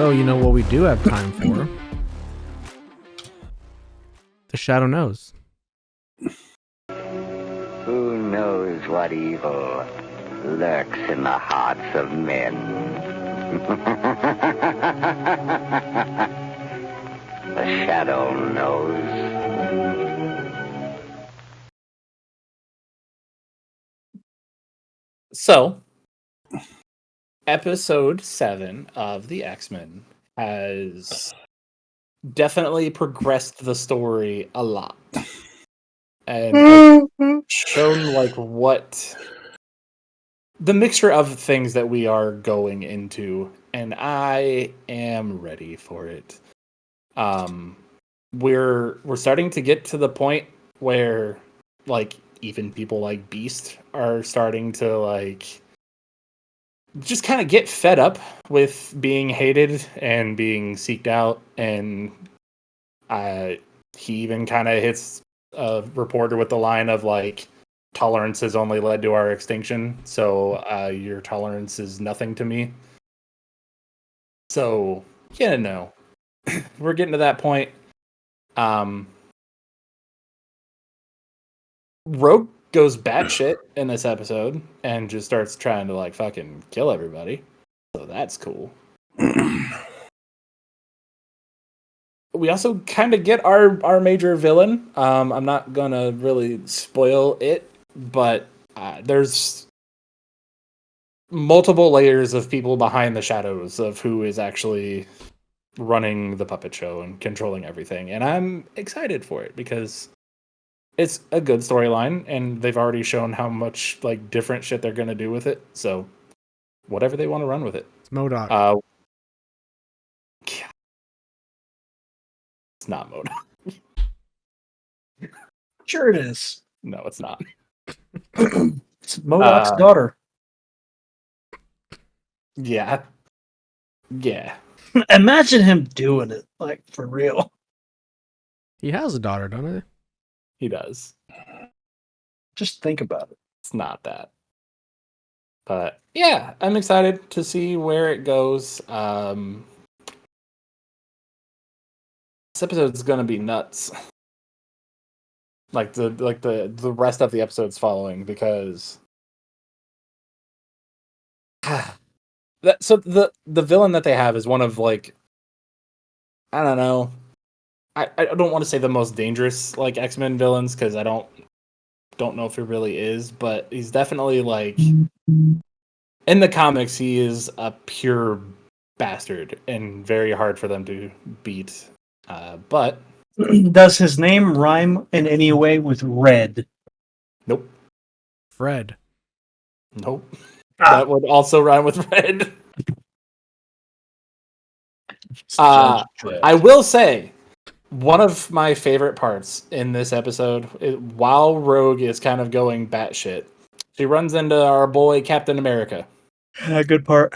So, you know what we do have time for? The Shadow Knows. Who knows what evil lurks in the hearts of men? The Shadow knows. So, episode 7 of the X-Men has definitely progressed the story a lot. And has shown like what the mixture of things that we are going into, and I am ready for it. We're starting to get to the point where like even people like Beast are starting to like just kind of get fed up with being hated and being seeked out, and he even kind of hits a reporter with the line of like, tolerance has only led to our extinction, so your tolerance is nothing to me. So yeah, no, we're getting to that point. Rogue goes batshit in this episode and just starts trying to like fucking kill everybody, so that's cool. We also kind of get our major villain. I'm not gonna really spoil it, but there's multiple layers of people behind the shadows of who is actually running the puppet show and controlling everything. And I'm excited for it because it's a good storyline, and they've already shown how much like different shit they're gonna do with it. So whatever they want to run with it. It's MODOK. It's not MODOK. Sure it is. No, it's not. It's MODOK's daughter. Yeah. Imagine him doing it, like, for real. He has a daughter, don't he? He does. Just think about it. It's not that. But yeah, I'm excited to see where it goes. This episode is gonna be nuts. Like the rest of the episodes following, because so the villain that they have is one of like, I don't know. I don't want to say the most dangerous like X-Men villains, because I don't know if he really is, but he's definitely like, in the comics he is a pure bastard and very hard for them to beat. But does his name rhyme in any way with red? Nope. Fred. Nope. That would also rhyme with red. I will say, one of my favorite parts in this episode, while Rogue is kind of going batshit, she runs into our boy Captain America. Good part.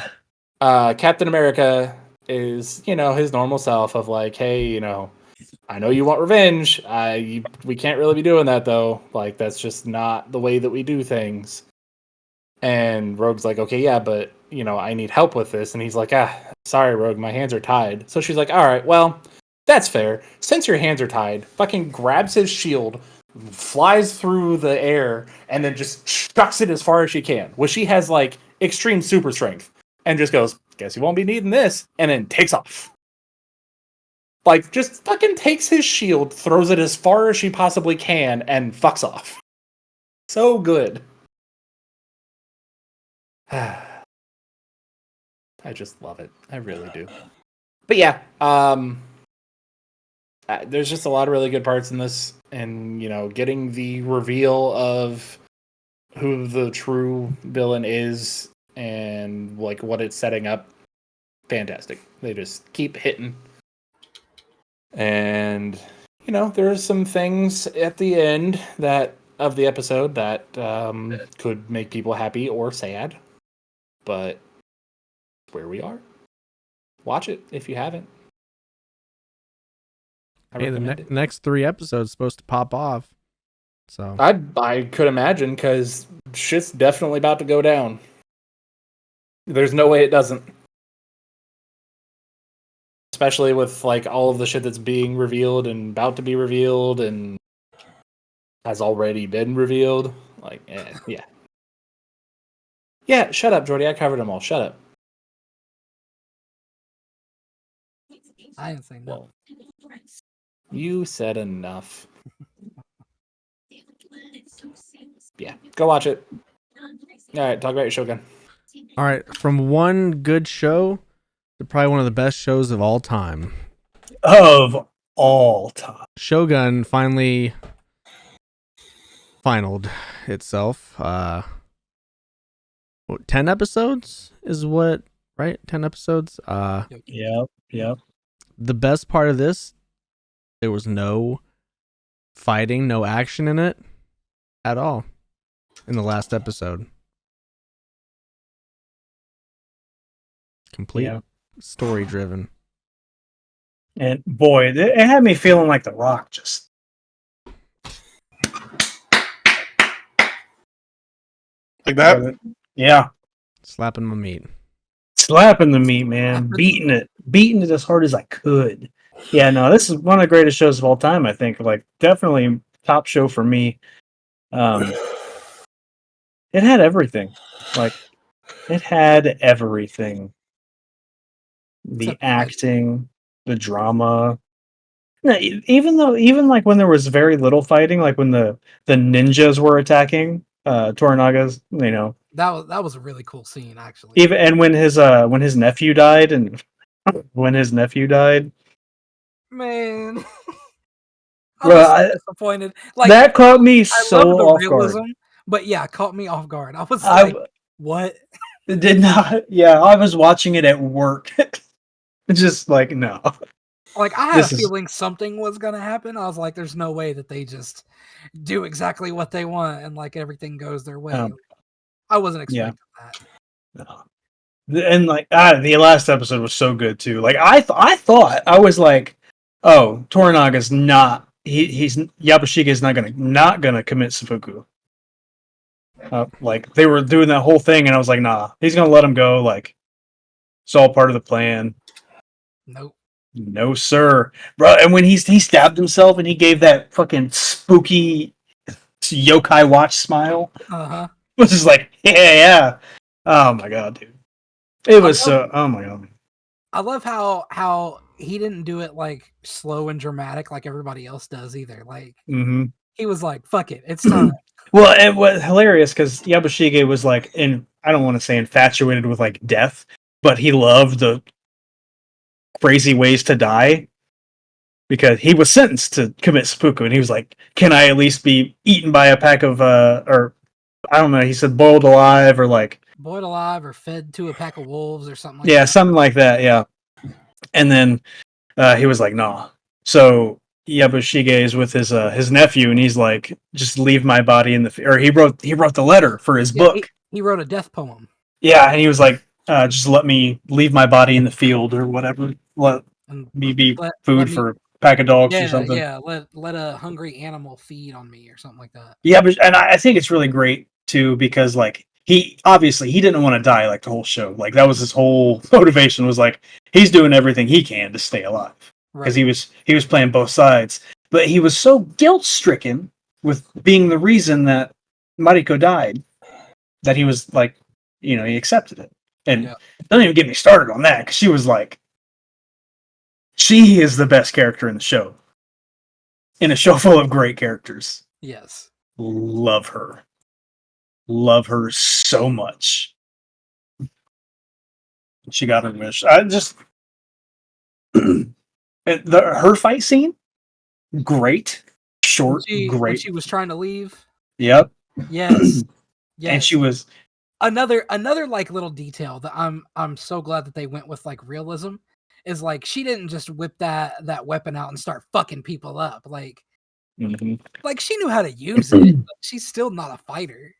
Captain America is, his normal self of like, hey, I know you want revenge. We can't really be doing that though. Like, that's just not the way that we do things. And Rogue's like, okay, yeah, but I need help with this. And he's like, sorry, Rogue, my hands are tied. So she's like, all right, well, that's fair. Since your hands are tied, fucking grabs his shield, flies through the air, and then just chucks it as far as she can. Which she has like extreme super strength, and just goes, guess you won't be needing this, and then takes off. Like, just fucking takes his shield, throws it as far as she possibly can, and fucks off. So good. I just love it. I really do. But yeah, there's just a lot of really good parts in this, and getting the reveal of who the true villain is and like what it's setting up, fantastic. They just keep hitting. And there's some things at the end of the episode that could make people happy or sad, but where we are, watch it if you haven't. Hey, the next 3 episodes supposed to pop off, so I could imagine, because shit's definitely about to go down. There's no way it doesn't. especially with like all of the shit that's being revealed and about to be revealed and has already been revealed. Like, yeah. Yeah, shut up, Jordi. I covered them all. Shut up. I didn't say no. You said enough. Yeah, go watch it. All right, talk about your Shogun. All right, from one good show to probably one of the best shows of all time. Of all time. Shogun finally finaled itself. 10 episodes is what, right? 10 episodes. Yep. The best part of this, there was no fighting, no action in it at all in the last episode. Complete story driven. And boy, it had me feeling like The Rock just. Like that? Yeah. Slapping my meat. Slapping the meat, man. Beating it as hard as I could. Yeah, no, this is one of the greatest shows of all time, I think. Like, definitely top show for me. It had everything. Like, it had everything. The acting, the drama. No, even like when there was very little fighting, like when the ninjas were attacking Toranagas, That was a really cool scene, actually. even and when his nephew died, Man, I Well, was so disappointed. Like that caught me I so love the off realism, guard. but yeah, it caught me off guard. I was like, "What?" It did not. Yeah, I was watching it at work. Just like no. Like I had a feeling something was gonna happen. I was like, "There's no way that they just do exactly what they want and like everything goes their way." I wasn't expecting that. No. And like the last episode was so good too. Like I thought I was like, oh, Toranaga's not. He's Yabashige is not gonna commit seppuku. Like they were doing that whole thing, and I was like, nah, he's gonna let him go. Like it's all part of the plan. Nope. No, sir, bro. And when he stabbed himself, and he gave that fucking spooky yokai watch smile, was just like, yeah. Oh my god, dude. It was so. Oh my god. I love how he didn't do it like slow and dramatic like everybody else does either. Like he was like, "Fuck it, it's time." Well, it was hilarious because Yabashige was like, I don't want to say infatuated with like death, but he loved the crazy ways to die because he was sentenced to commit seppuku, and he was like, "Can I at least be eaten by a pack of or I don't know?" He said boiled alive or like boiled alive or fed to a pack of wolves or something like that. Yeah, something like that, yeah. And then he was like, nah. So Yabushige is with his nephew, and he's like, just leave my body in the... Or he wrote the letter for his book. He wrote a death poem. Yeah, and he was like, just let me leave my body in the field or whatever. Let me be food for a pack of dogs or something. Yeah, let a hungry animal feed on me or something like that. Yeah, and I think it's really great, too, because, like, he didn't want to die like the whole show. Like that was his whole motivation, was like he's doing everything he can to stay alive because he was playing both sides. But he was so guilt stricken with being the reason that Mariko died that he was like, he accepted it. And don't even get me started on that because she was like, she is the best character in the show. In a show full of great characters. Yes, love her. Love her so much. She got her wish. I just her fight scene, great, short, great. When she was trying to leave. Yep. Yes. And she was another like little detail that I'm so glad that they went with like realism is like she didn't just whip that weapon out and start fucking people up like like she knew how to use it. But she's still not a fighter.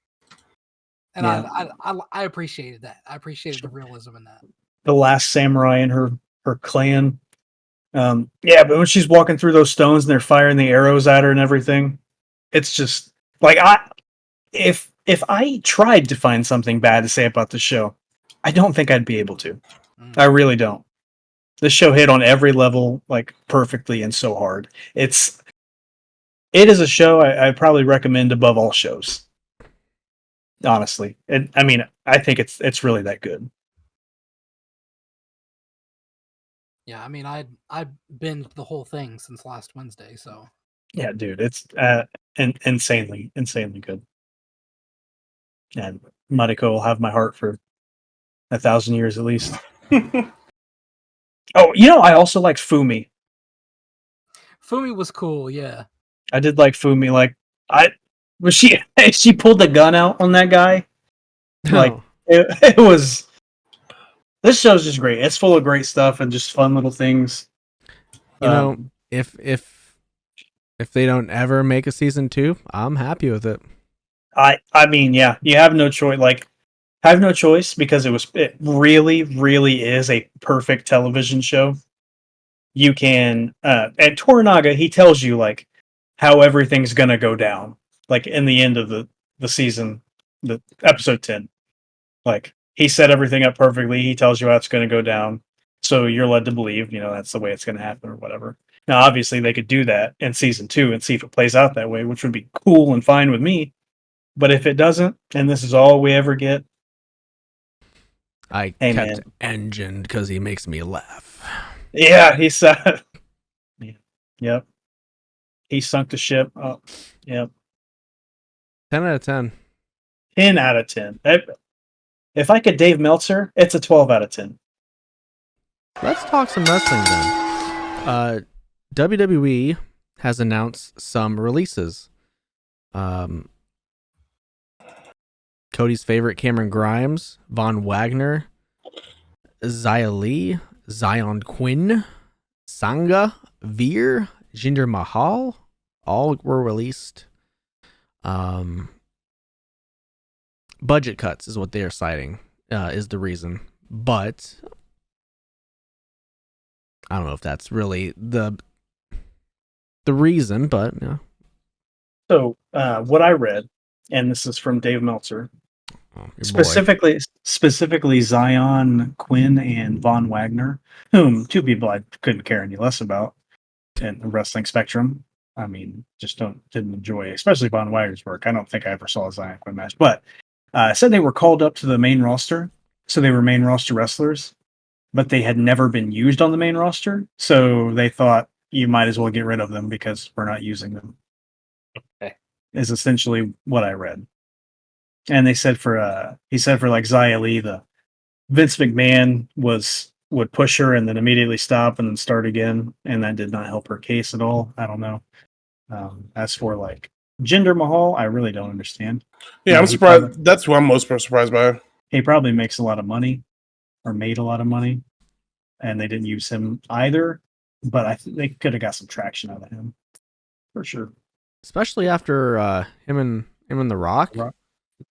And I appreciated that. I appreciated the realism in that. The last samurai in her clan. But when she's walking through those stones and they're firing the arrows at her and everything, it's just like if I tried to find something bad to say about the show, I don't think I'd be able to. I really don't. This show hit on every level like perfectly and so hard. It is a show I probably recommend above all shows. Honestly, I think it's really that good. Yeah, I mean, I binged the whole thing since last Wednesday, so Yeah, dude, it's insanely good. And Mariko will have my heart for 1,000 years at least. Oh, I also liked Fumi. Fumi was cool. Yeah, I did like Fumi. Like, she pulled the gun out on that guy. Like, it was. This show's just great. It's full of great stuff and just fun little things. If they don't ever make a season 2, I'm happy with it. I mean, yeah, you have no choice. Like, have no choice because it really, really is a perfect television show. You can at Toranaga, he tells you like how everything's gonna go down. Like in the end of the season, the episode 10. Like he set everything up perfectly. He tells you how it's gonna go down. So you're led to believe, that's the way it's gonna happen or whatever. Now obviously they could do that in season 2 and see if it plays out that way, which would be cool and fine with me. But if it doesn't, and this is all we ever get, I kept engined because he makes me laugh. Yeah, he said. Yep. He sunk the ship. Oh, yep. 10 out of 10. 10 out of 10. If I could Dave Meltzer, it's a 12 out of 10. Let's talk some wrestling then. WWE has announced some releases. Cody's favorite, Cameron Grimes, Von Wagner, Xia Li, Zion Quinn, Sangha, Veer, Jinder Mahal, all were released. Budget cuts is what they are citing, is the reason. But I don't know if that's really the reason, but yeah. So what I read, and this is from Dave Meltzer, specifically Zion Quinn and Von Wagner, whom two people I couldn't care any less about in the wrestling spectrum. I mean, just didn't enjoy, especially Von Wagner's work. I don't think I ever saw a Zion Quinn match, but said they were called up to the main roster, so they were main roster wrestlers, but they had never been used on the main roster, so they thought you might as well get rid of them because we're not using them. Okay. Is essentially what I read. And he said for like Xia Li, the Vince McMahon would push her and then immediately stop and then start again, and that did not help her case at all. I don't know. As for like Jinder Mahal, I really don't understand. Yeah, I'm surprised. That's who I'm most surprised by. He probably makes a lot of money, or made a lot of money, and they didn't use him either. But I think they could have got some traction out of him, for sure. Especially after him and The Rock.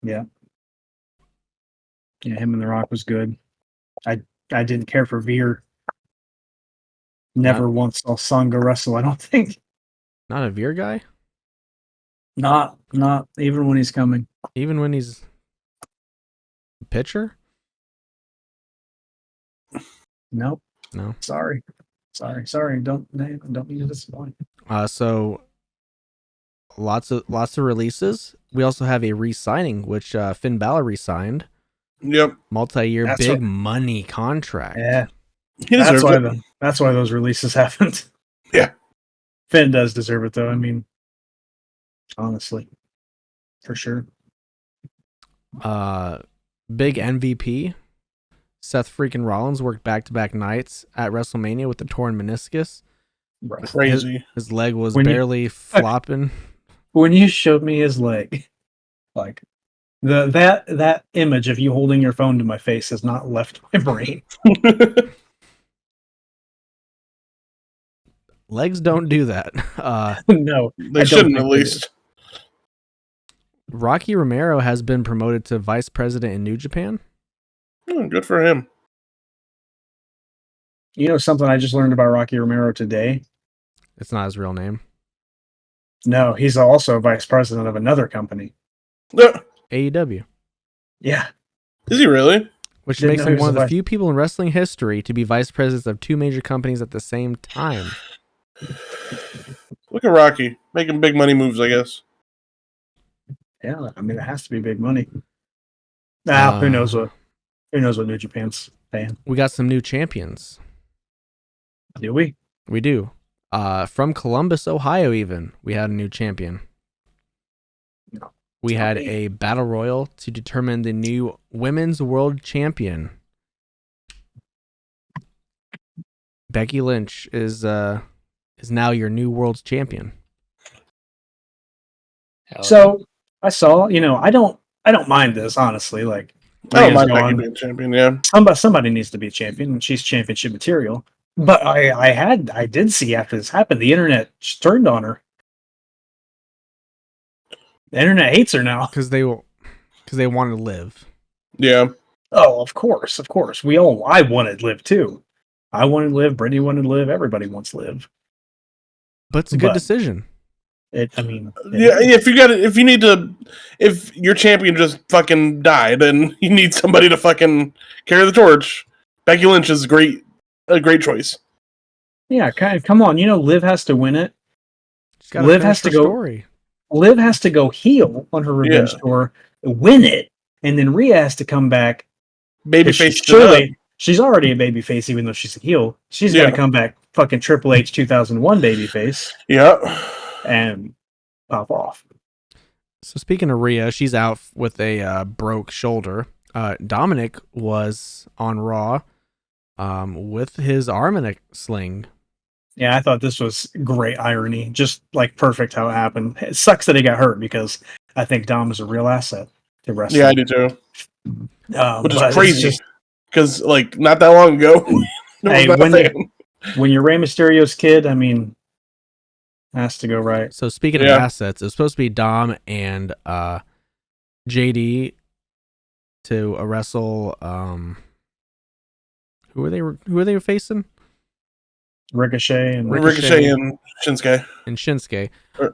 Yeah. Yeah, him and The Rock was good. I didn't care for Veer. Never once saw Sangha wrestle, I don't think. Not a Veer guy? Not even when he's coming. Even when he's a pitcher? Nope. No. Sorry. Don't be disappointed. So lots of releases. We also have a re-signing, which Finn Balor re-signed. Yep. Multi-year money contract. Yeah. That's why those releases happened. Yeah. Finn does deserve it though. I mean, honestly. For sure. Big MVP. Seth freaking Rollins worked back-to-back nights at WrestleMania with the torn meniscus. Right. Crazy. His leg was barely flopping. When you showed me his leg, like that image of you holding your phone to my face has not left my brain. Legs don't do that. No, they shouldn't at least. Rocky Romero has been promoted to vice president in New Japan. Good for him. You know something I just learned about Rocky Romero today? It's not his real name. No, he's also vice president of another company. Yeah. AEW. Yeah. Is he really? which Didn't makes know he him was one of the the vice- few people in wrestling history to be vice presidents of 2 major companies at the same time. Look at Rocky making big money moves. I guess. Yeah, I mean, it has to be big money. Now, who knows what New Japan's paying? We got some new champions. Do we? We do. From Columbus, Ohio, even we had a new champion. No. We had me. a battle royal to determine the new women's world champion. Becky Lynch is now your new world champion. Hell So I saw, I don't mind this, honestly. Like, I don't Rhea's mind Becky gone. being champion. Yeah. Somebody needs to be champion, and she's championship material. But I did see after this happened, the internet just turned on her. The internet hates her now. Because they want to live. Yeah. Oh, of course. I wanted Liv too. I wanted Liv. Brittany wanted Liv. Everybody wants Liv. But it's a good But- decision. Yeah. If your champion just fucking died, then you need somebody to fucking carry the torch. Becky Lynch is a great choice. Yeah, come on. Liv has to win it. She's gotta Liv finish has to her go- story. Liv has to go heel on her revenge tour, win it, and then Rhea has to come back. Babyface. She's already a babyface, even though she's a heel. She's got to come back, fucking Triple H 2001 babyface, Yeah. and pop off. So speaking of Rhea, she's out with a broke shoulder. Dominic was on Raw with his arm in a sling. Yeah, I thought this was great irony, just like perfect how it happened. It sucks that he got hurt because I think Dom is a real asset to wrestling. Yeah, I do too. Which is but it's crazy just- because not that long ago, Hey, when you're Rey Mysterio's kid, I mean, has to go right. So speaking of assets, it was supposed to be Dom and JD to wrestle. Who are they facing? Ricochet and Ricochet and Shinsuke. And Shinsuke.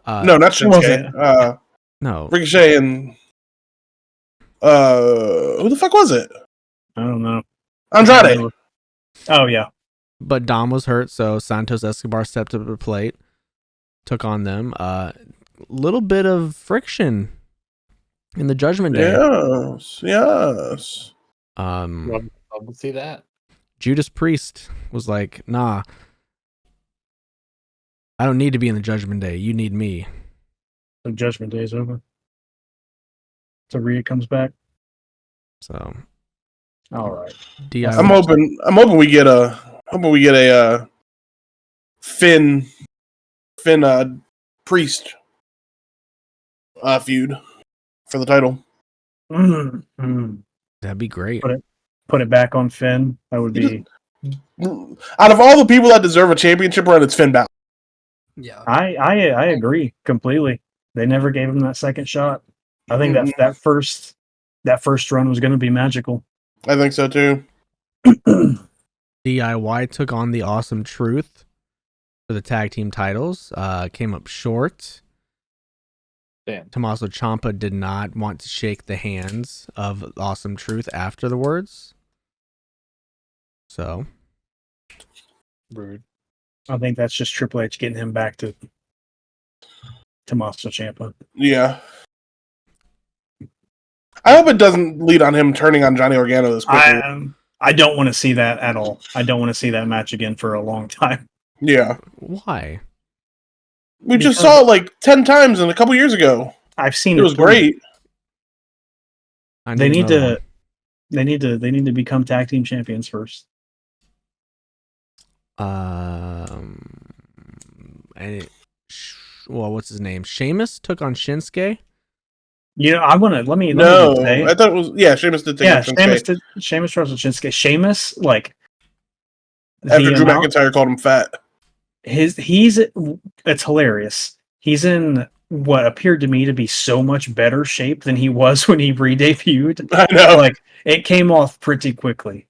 No, not Who was it? Shinsuke. No. Ricochet and who the fuck was it? I don't know. Andrade. Oh yeah. But Dom was hurt, so Santos Escobar stepped up to the plate, took on them. Little bit of friction in the Judgment Day. Yes. Love to see that. Judas Priest was like, "Nah, I don't need to be in the Judgment Day. You need me." The Judgment Day's over. So Rhea comes back. So, All right. DIY. I'm hoping we get a Finn Priest feud for the title. That'd be great. Put it back on Finn. That would be. Out of all the people that deserve a championship run, it's Finn Balor. Yeah. I agree completely. They never gave him that second shot. I think that first run was going to be magical. I think so too. DIY took on the Awesome Truth for the tag team titles. Came up short. Damn. Tommaso Ciampa did not want to shake the hands of Awesome Truth after the words. So Rude. I think that's just Triple H getting him back to Tommaso Ciampa. Yeah. I hope it doesn't lead on him turning on Johnny Organo this quickly. I don't want to see that at all. I don't want to see that match again for a long time. Yeah. why? We just saw it like 10 times a couple years ago. I've seen It was great. They need to become tag team champions first. What's his name? Sheamus took on Shinsuke. Let me say, I thought it was Sheamus did take Shinsuke. Sheamus wrestled Shinsuke. Sheamus, like After Drew McIntyre called him fat. It's hilarious. He's in what appeared to me to be so much better shape than he was when he re-debuted. I know. Like, it came off pretty quickly.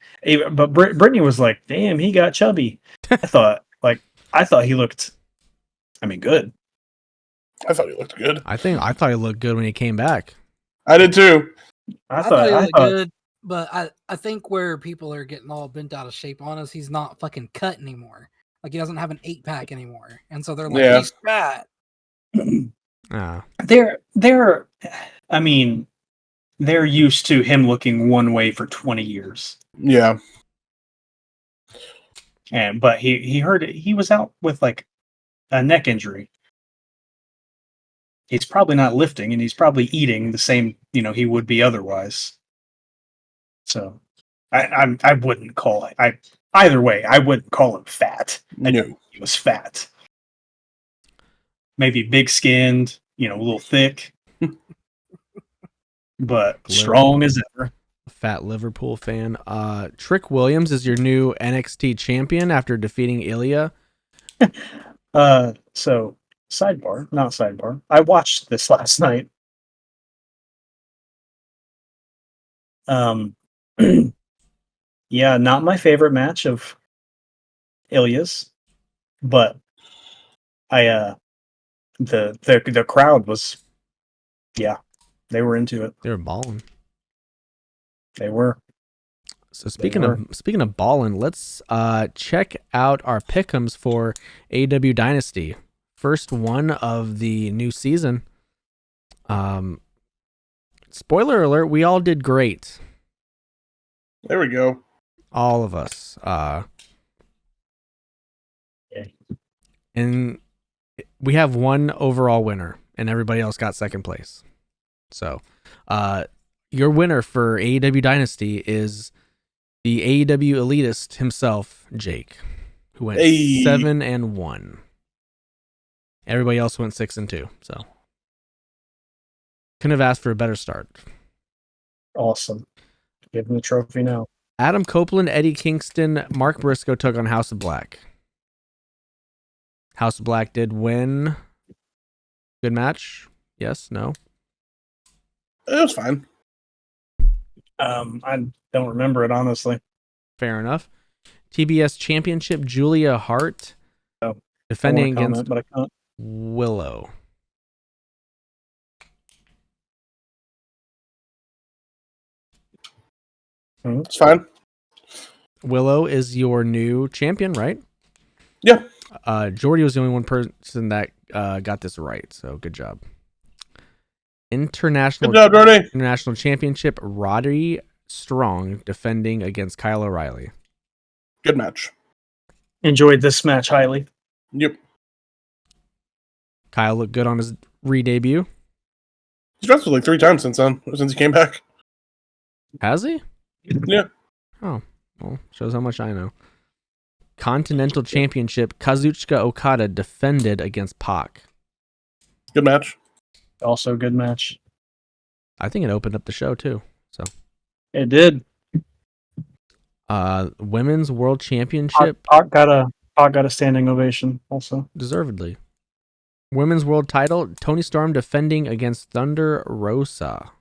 But Brittany was like, "Damn, he got chubby." I thought he looked, good. I thought he looked good. I thought he looked good when he came back. I did too. I thought he looked good, But I think where people are getting all bent out of shape on is he's not fucking cut anymore. Like he doesn't have an 8-pack anymore, and so they're like, Yeah. he's fat. They're I mean, they're used to him looking one way for 20 years. Yeah. But he heard it. He was out with like a neck injury. He's probably not lifting, and he's probably eating the same, he would be otherwise. So, I wouldn't call it. Either way, I wouldn't call him fat. I knew he was fat. Maybe big skinned, a little thick, but strong as ever. Fat Liverpool fan. Trick Williams is your new NXT champion after defeating Ilya. So not sidebar. I watched this last night. Yeah, not my favorite match of Ilya's, but the crowd was, they were into it. They were balling. They were. So speaking of balling, let's check out our pick'ems for AEW Dynasty. First one of the new season. Spoiler alert, we all did great. There we go. All of us. And we have one overall winner, and everybody else got second place. So, your winner for AEW Dynasty is the AEW elitist himself, Jake, who went 7-1. Everybody else went 6-2. So, couldn't have asked for a better start. Awesome. Give him the trophy now. Adam Copeland, Eddie Kingston, Mark Briscoe took on House of Black. House of Black did win. Good match? Yes? No? It was fine. I don't remember it, honestly. Fair enough. TBS Championship, Julia Hart defending against but I can't. Willow. It's fine. Willow is your new champion, right? Yeah. Jordi was the only one person that got this right, so good job. International Jordi. International Championship, Roddy Strong defending against Kyle O'Reilly. Good match. Enjoyed this match highly. Yep. Kyle looked good on his re-debut. He's wrestled like 3 times since he came back. Has he? Yeah. Oh, well, shows how much I know. Continental Championship, Kazuchika Okada defended against Pac. Good match. Also a good match. I think it opened up the show too. So it did. Women's World Championship. Pac got a standing ovation also. Deservedly. Women's World Title, Toni Storm defending against Thunder Rosa.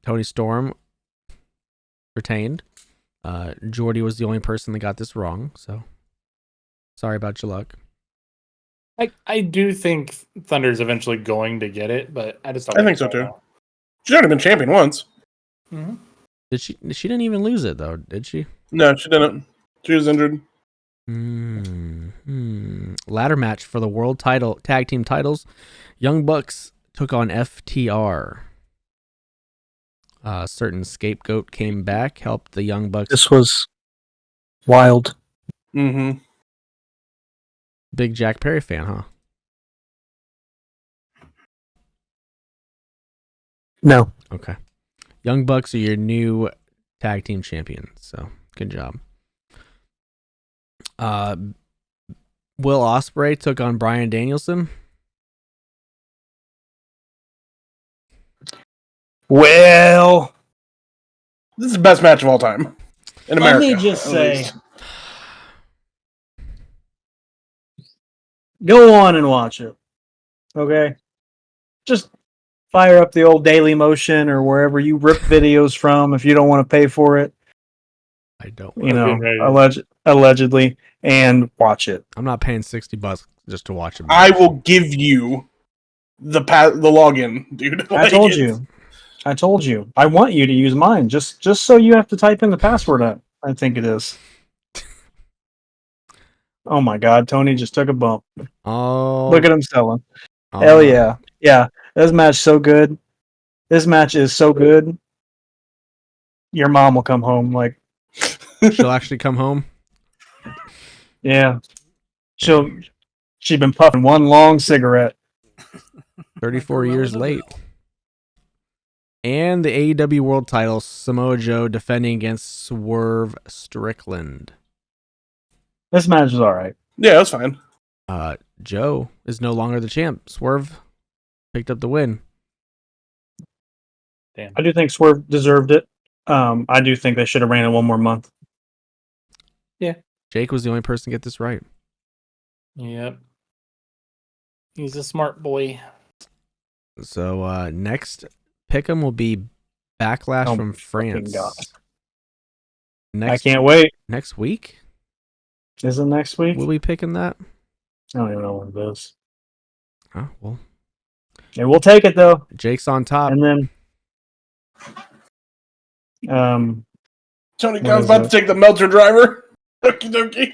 Toni Storm retained. Jordi was the only person that got this wrong, so sorry about your luck. I do think Thunder's eventually going to get it, but I just don't think so too. She's already been champion once. Mm-hmm. Did she? She didn't even lose it though, did she? No, she didn't. She was injured. Ladder match for the world title, tag team titles. Young Bucks took on FTR. Certain Scapegoat came back, helped the Young Bucks. This was wild. Mm-hmm. Big Jack Perry fan, huh? No. Okay. Young Bucks are your new tag team champions, so good job. Will Ospreay took on Bryan Danielson. Well, This is the best match of all time in America. let me just at say, least. go on and watch it. Okay? Just fire up the old Daily Motion or wherever you rip videos from if you don't want to pay for it. I don't. Allegedly, and watch it. I'm not paying $60 just to watch it. I will give you the login, dude. I told you. I told you. I want you to use mine, just so you have to type in the password. I think it is. Oh my God, Tony just took a bump. Oh, Look at him selling. oh, Hell yeah. Yeah, this match so good. This match is so good. Your mom will come home like, She'll actually come home. yeah. She's been puffing one long cigarette. 34 years late. And the AEW World Title, Samoa Joe defending against Swerve Strickland. This match is all right. Yeah, that's fine. Joe is no longer the champ. Swerve picked up the win. Damn. I do think Swerve deserved it. I do think they should have ran it one more month. Jake was the only person to get this right. Yep. He's a smart boy. So next Pick'em will be Backlash from France. God. Next, I can't wait. Next week? Is it next week? Will we picking that? I don't even know what it is. Oh, well, Yeah, we'll take it though. Jake's on top. And then, Tony What Khan's is about it? to take the Melter driver. Okie dokie.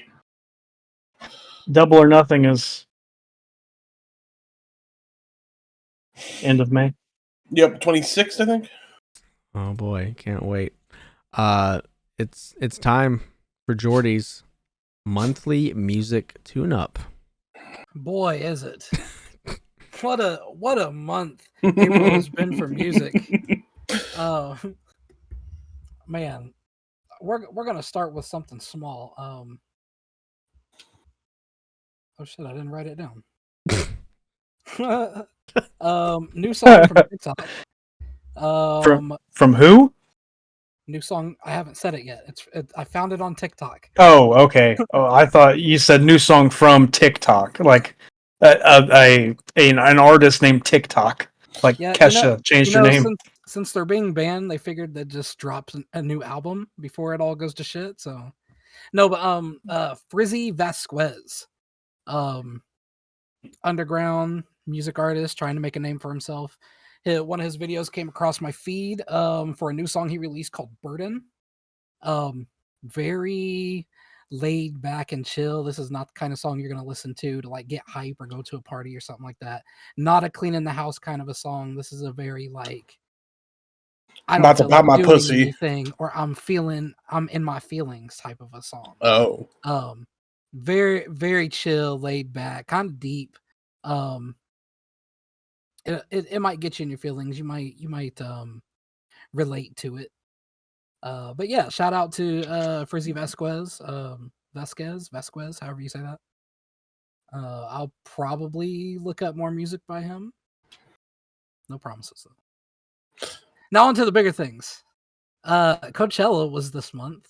Double or Nothing is end of May. Yep, 26th, I think. Oh boy, can't wait. It's time for Jordi's monthly music tune-up. Boy, is it! What a month April has been for music. Man, we're gonna start with something small. Oh shit, I didn't write it down. New song from TikTok. From who? New song. I haven't said it yet. I found it on TikTok. Oh, okay. Oh, I thought you said new song from TikTok, like an artist named TikTok, like Kesha changed her name. Since they're being banned, they figured they'd just drop a new album before it all goes to shit. So, no, but Frizzy Vasquez, underground music artist trying to make a name for himself. One of his videos came across my feed for a new song he released called Burden. Very laid back and chill. This is not the kind of song you're going to listen to like get hype or go to a party or something like that. Not a clean in the house kind of a song. This is a very like, I don't feel like doing anything, or I'm in my feelings type of a song. Oh. Very, very chill, laid back, kind of deep. It might get you in your feelings. You might relate to it. But yeah, shout out to Frizzy Vasquez, Vasquez, however you say that. I'll probably look up more music by him. No promises though. Now on to the bigger things. Coachella was this month.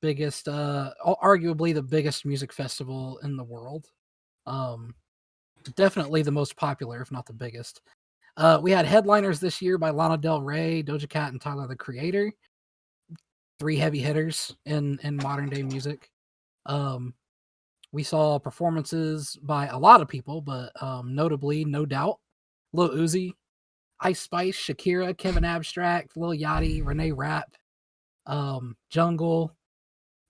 Biggest, arguably the biggest music festival in the world. Definitely the most popular, if not the biggest. We had headliners this year by Lana Del Rey, Doja Cat, and Tyler the Creator. 3 heavy hitters in modern day music. We saw performances by a lot of people, but notably, No Doubt, Lil Uzi, Ice Spice, Shakira, Kevin Abstract, Lil Yachty, Renee Rapp, Jungle,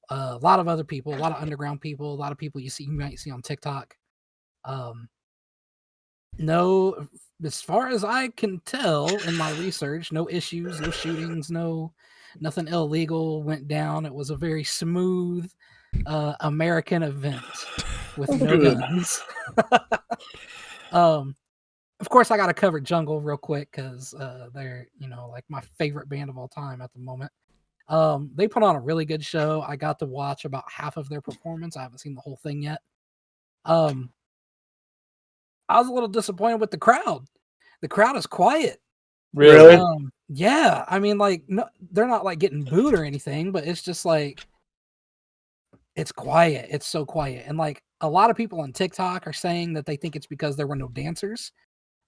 a lot of other people, a lot of underground people, a lot of people you might see on TikTok. No, as far as I can tell in my research, no issues, no shootings, nothing illegal went down. It was a very smooth American event with no guns. Of course, I got to cover Jungle real quick because they're like my favorite band of all time at the moment. They put on a really good show. I got to watch about half of their performance. I haven't seen the whole thing yet. I was a little disappointed with the crowd. The crowd is quiet. Really? Yeah. I mean, like, no, they're not like getting booed or anything, but it's just like, it's quiet. It's so quiet. And like a lot of people on TikTok are saying that they think it's because there were no dancers.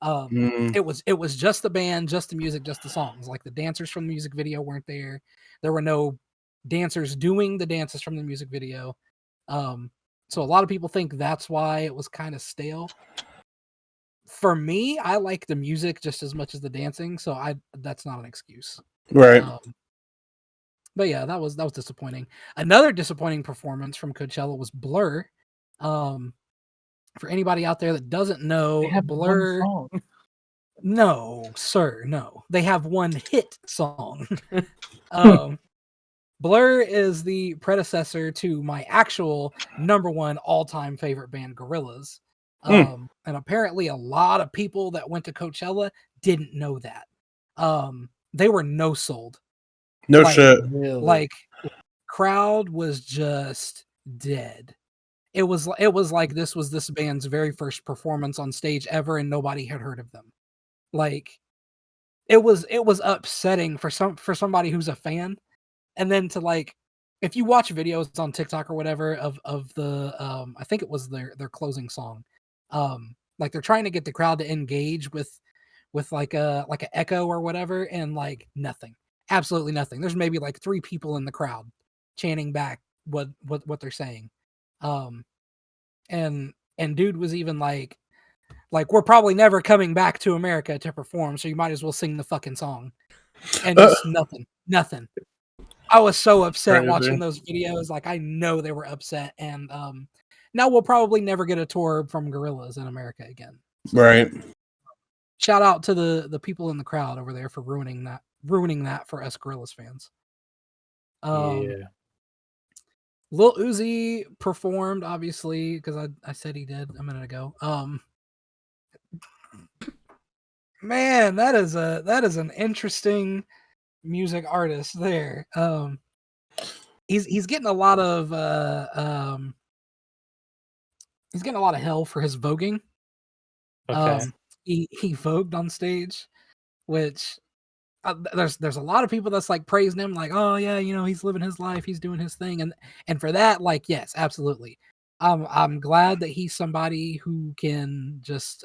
It was just the band, just the music, just the songs. Like the dancers from the music video weren't there. There were no dancers doing the dances from the music video. So a lot of people think that's why it was kind of stale. for me, I like the music just as much as the dancing, so that's not an excuse. Right. But yeah, that was disappointing. Another disappointing performance from Coachella was Blur. For anybody out there that doesn't know, They have Blur. one song. No, sir, no. They have one hit song. Blur is the predecessor to my actual number one all-time favorite band, Gorillaz. And apparently a lot of people that went to Coachella didn't know that. They were no-sold. No shit. Really? Like, crowd was just dead. It was like this was this band's very first performance on stage ever, and nobody had heard of them. Like, it was upsetting for somebody who's a fan, and then to like, if you watch videos on TikTok or whatever of the I think it was their closing song, like they're trying to get the crowd to engage with like a echo or whatever, and like nothing, absolutely nothing. There's maybe like 3 people in the crowd chanting back what they're saying. And dude was even like we're probably never coming back to America to perform, so you might as well sing the fucking song. And just nothing. I was so upset watching those videos. Like, I know they were upset, and now we'll probably never get a tour from Gorillaz in America again. Right. Shout out to the people in the crowd over there for ruining that for us Gorillaz fans. Yeah. Lil Uzi performed, obviously, because I said he did a minute ago. Man, that is an interesting music artist there. He's getting a lot of hell for his voguing. Okay. He vogued on stage, which there's a lot of people that's like praising him, like, oh yeah, he's living his life, he's doing his thing, and for that, like, yes, absolutely. I'm glad that he's somebody who can just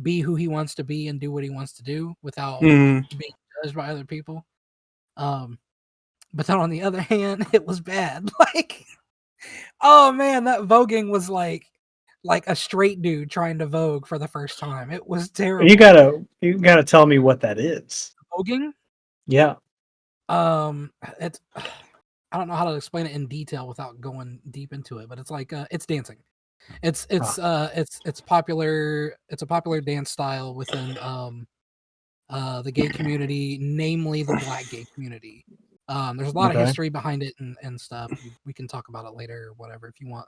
be who he wants to be and do what he wants to do without being judged by other people. But then on the other hand, it was bad. Like, oh man, that voguing was like a straight dude trying to vogue for the first time. It was terrible. You gotta tell me what that is. Voguing? Yeah. It's I don't know how to explain it in detail without going deep into it, but it's like it's dancing. It's popular. It's a popular dance style within the gay community, namely the Black gay community. There's a lot of history behind it and stuff. We can talk about it later or whatever if you want.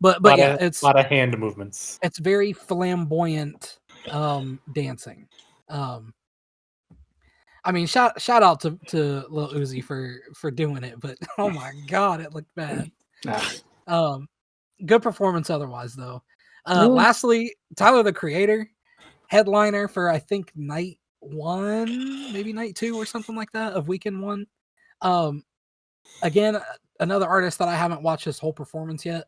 But yeah, it's a lot of hand movements. It's very flamboyant dancing. I mean, shout out to Lil Uzi for doing it, but oh my god, it looked bad. Good performance otherwise though. Lastly, Tyler the Creator, headliner for I think night 1, maybe night 2 or something like that of weekend 1. Again, another artist that I haven't watched his whole performance yet,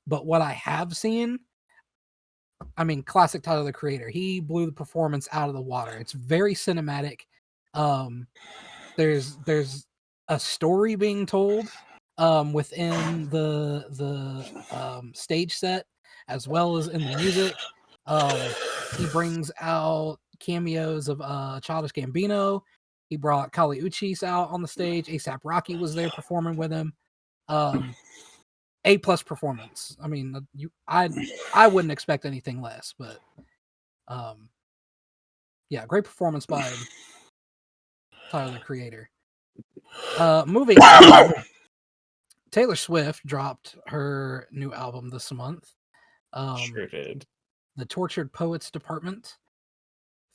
but what I have seen, I mean, classic Tyler the Creator. He blew the performance out of the water. It's very cinematic. There's a story being told within the stage set as well as in the music. He brings out cameos of Childish Gambino. He brought Kali Uchis out on the stage. A$AP Rocky was there performing with him. A+ performance. I mean, I wouldn't expect anything less, but yeah, great performance by Tyler the Creator. Moving on, Taylor Swift dropped her new album this month. Sure did. The Tortured Poets Department.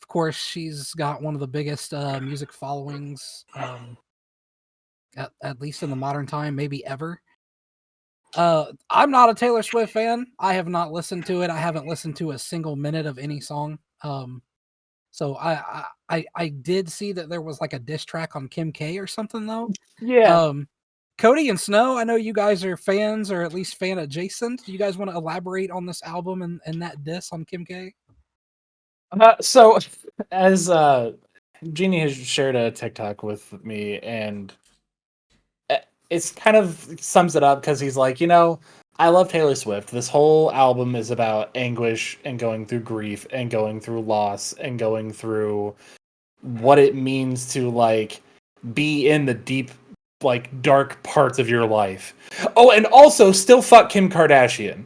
Of course, she's got one of the biggest music followings, at least in the modern time, maybe ever. I'm not a Taylor Swift fan. I have not listened to it. I haven't listened to a single minute of any song. So I did see that there was like a diss track on Kim K or something though. Yeah. Cody and Snow, I know you guys are fans or at least fan adjacent. Do you guys want to elaborate on this album and that diss on Kim K? So as Jeannie has shared a TikTok with me, and it's kind of sums it up because he's like, I love Taylor Swift. This whole album is about anguish and going through grief and going through loss and going through what it means to like be in the deep, like dark parts of your life. Oh, and also still fuck Kim Kardashian.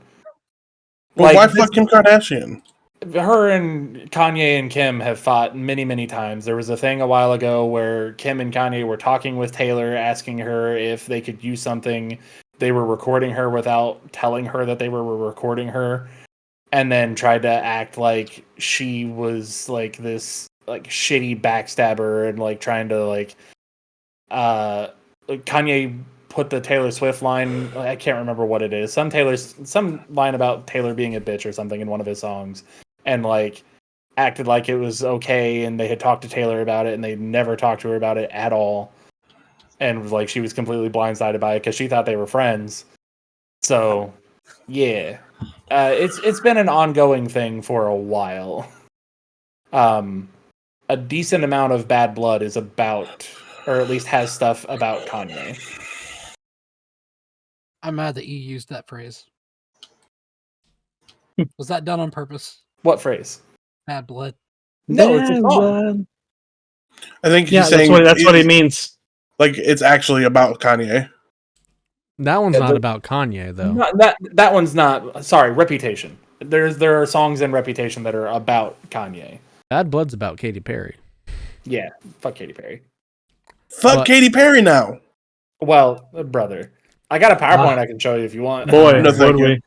But why fuck Kim Kardashian? Her and Kanye and Kim have fought many, many times. There was a thing a while ago where Kim and Kanye were talking with Taylor, asking her if they could use something. They were recording her without telling her that they were recording her, and then tried to act like she was like this like shitty backstabber and like trying to like Kanye put the Taylor Swift line, I can't remember what it is, some line about Taylor being a bitch or something in one of his songs, and like acted like it was okay, and they had talked to Taylor about it and they never talked to her about it at all, and like she was completely blindsided by it because she thought they were friends. So yeah, it's been an ongoing thing for a while. A decent amount of Bad Blood is about, or at least has stuff about Kanye. I'm mad that you used that phrase. Was that done on purpose? What phrase? Bad blood. No, it's a song. I think he's saying that's what he means. Like it's actually about Kanye. That one's not about Kanye though. That one's not. Sorry, Reputation. There are songs in Reputation that are about Kanye. Bad Blood's about Katy Perry. Yeah, fuck Katy Perry. Fuck Katy Perry now. Well, brother, I got a PowerPoint I can show you if you want. Boy, no, thank you.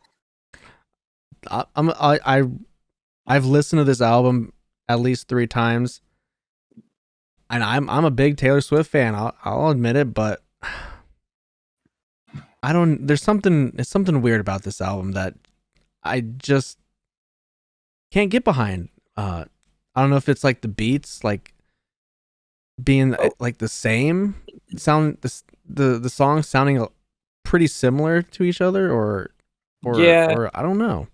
I've listened to this album at least 3 times, and I'm a big Taylor Swift fan. I'll admit it, but I don't. There's something weird about this album that I just can't get behind. I don't know if it's like the beats, like being like the same sound, the songs sounding pretty similar to each other, or I don't know.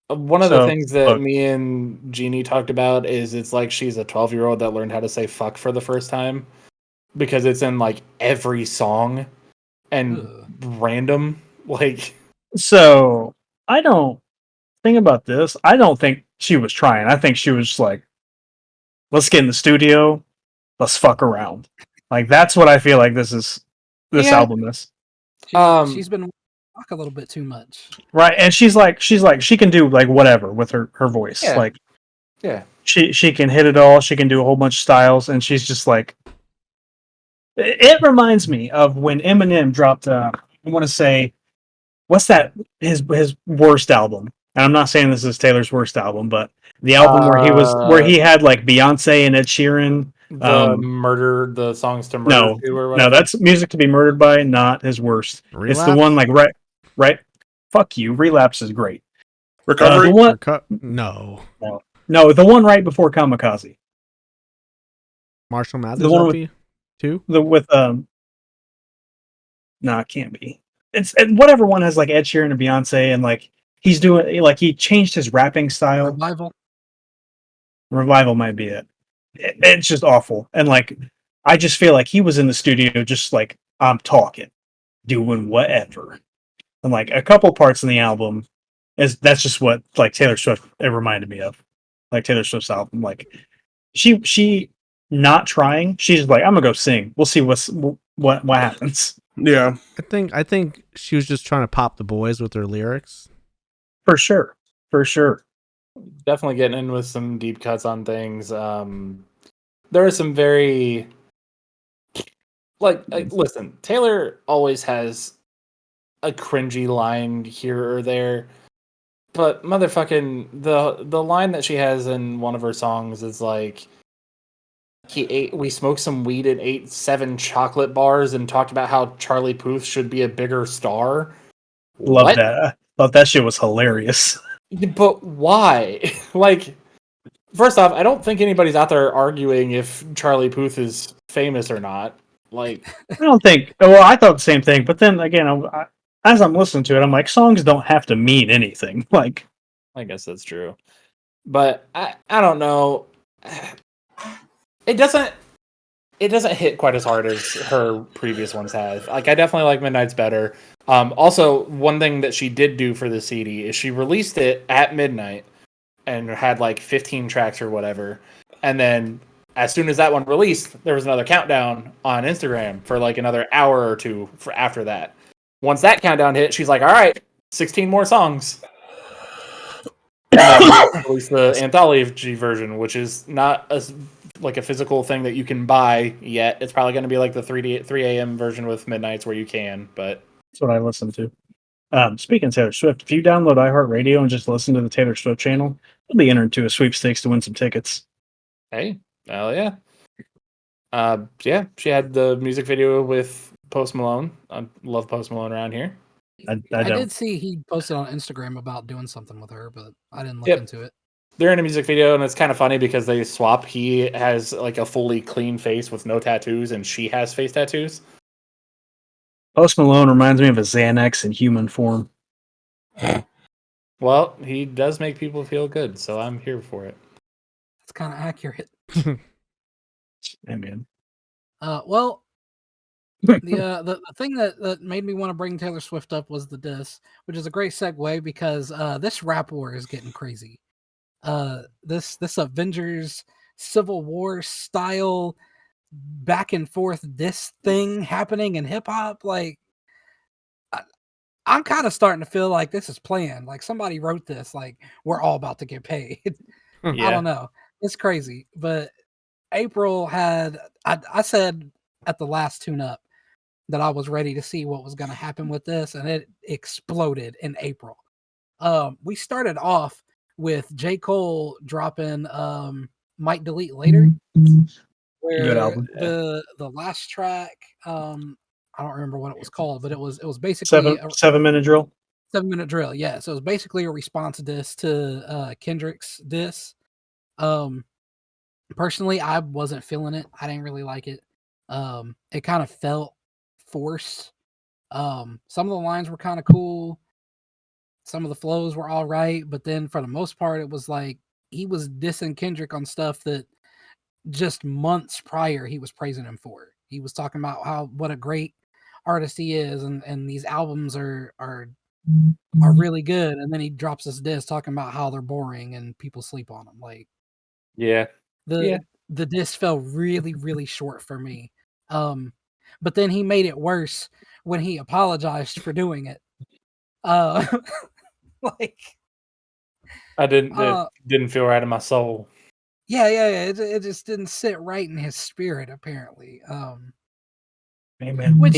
One of the things that me and Jeannie talked about is it's like she's a 12-year-old that learned how to say fuck for the first time, because it's in like every song and random. Like, so I don't think about this. I don't think she was trying. I think she was just like, let's get in the studio, let's fuck around. Like that's what I feel like this album is. She's been talk a little bit too much, right? And she's like she can do like whatever with her voice. Yeah. Like, yeah, she can hit it all. She can do a whole bunch of styles, and she's just like. It reminds me of when Eminem dropped. I want to say, what's that? His worst album. And I'm not saying this is Taylor's worst album, but the album where he had like Beyonce and Ed Sheeran. The songs to murder. No, that's Music to Be Murdered By, not his worst. Relapse? It's the one like right. Fuck you. Relapse is great. Recovery. No, the one right before Kamikaze. Marshall Mathers. The one with two. No, it can't be. It's whatever one has like Ed Sheeran and Beyonce, and like he's doing like he changed his rapping style. Revival might be it. It's just awful, and like I just feel like he was in the studio just like I'm talking, doing whatever, and like a couple parts in the album that's just what like Taylor Swift it reminded me of, like Taylor Swift's album. Like she not trying, she's just like I'm gonna go sing. We'll see what happens. Yeah, I think she was just trying to pop the boys with her lyrics. For sure. Definitely getting in with some deep cuts on things. There are some very like listen, Taylor always has a cringy line here or there, but motherfucking the line that she has in one of her songs is like we smoked some weed and ate 7 chocolate bars and talked about how Charlie Puth should be a bigger star. Love that. Thought that shit was hilarious. But why? Like, first off, I don't think anybody's out there arguing if Charlie Puth is famous or not. Like, I don't think. Well, I thought the same thing, but then again, as I'm listening to it, I'm like, songs don't have to mean anything. Like, I guess that's true, but I don't know. It doesn't. it doesn't hit quite as hard as her previous ones have. Like I definitely like Midnight's better. Also, one thing that she did do for the CD is she released it at midnight and had like 15 tracks or whatever. And then as soon as that one released, there was another countdown on Instagram for like another hour or two for after that. Once that countdown hit, she's like, all right, 16 more songs. And then released the anthology version, which is not a physical thing that you can buy yet. It's probably going to be like the 3 a.m. version with Midnights where you can, but That's what I listen to. Speaking of Taylor Swift, if you download iHeartRadio and just listen to the Taylor Swift channel, you'll be entered into a sweepstakes to win some tickets. hey, hell yeah. Yeah, she had the music video with Post Malone. I love Post Malone around here. I did see he posted on Instagram about doing something with her, but I didn't look Yep. into it. They're in a music video, and it's kind of funny because they swap. He has like a fully clean face with no tattoos, and she has face tattoos. Post Malone reminds me of a Xanax in human form. Well, he does make people feel good, so I'm here for it. That's kind of accurate. Hey, man. Well, the thing that made me want to bring Taylor Swift up was the diss, which is a great segue because this rap war is getting crazy. This Avengers Civil War style back and forth diss thing happening in hip hop, like I'm kind of starting to feel like this is planned. Like somebody wrote this, like we're all about to get paid. I don't know. It's crazy. But April had I said at the last tune up that I was ready to see what was going to happen with this, and it exploded in April. We started off with J. Cole dropping Might Delete Later, where Good album. the last track, I don't remember what it was called, but it was basically 7-minute drill. 7-minute drill. Yeah, so it was basically a response diss to Kendrick's diss. Personally, I wasn't feeling it. I didn't really like it. It kind of felt forced. Some of the lines were kind of cool. Some of the flows were all right, but then for the most part, it was like he was dissing Kendrick on stuff that just months prior he was praising him for. He was talking about what a great artist he is, and these albums are really good, and then he drops this diss talking about how they're boring and people sleep on them. Like, the diss fell really, really short for me. But then he made it worse when he apologized for doing it. Like, I didn't feel right in my soul. Yeah. It just didn't sit right in his spirit, apparently. Hey, man. Which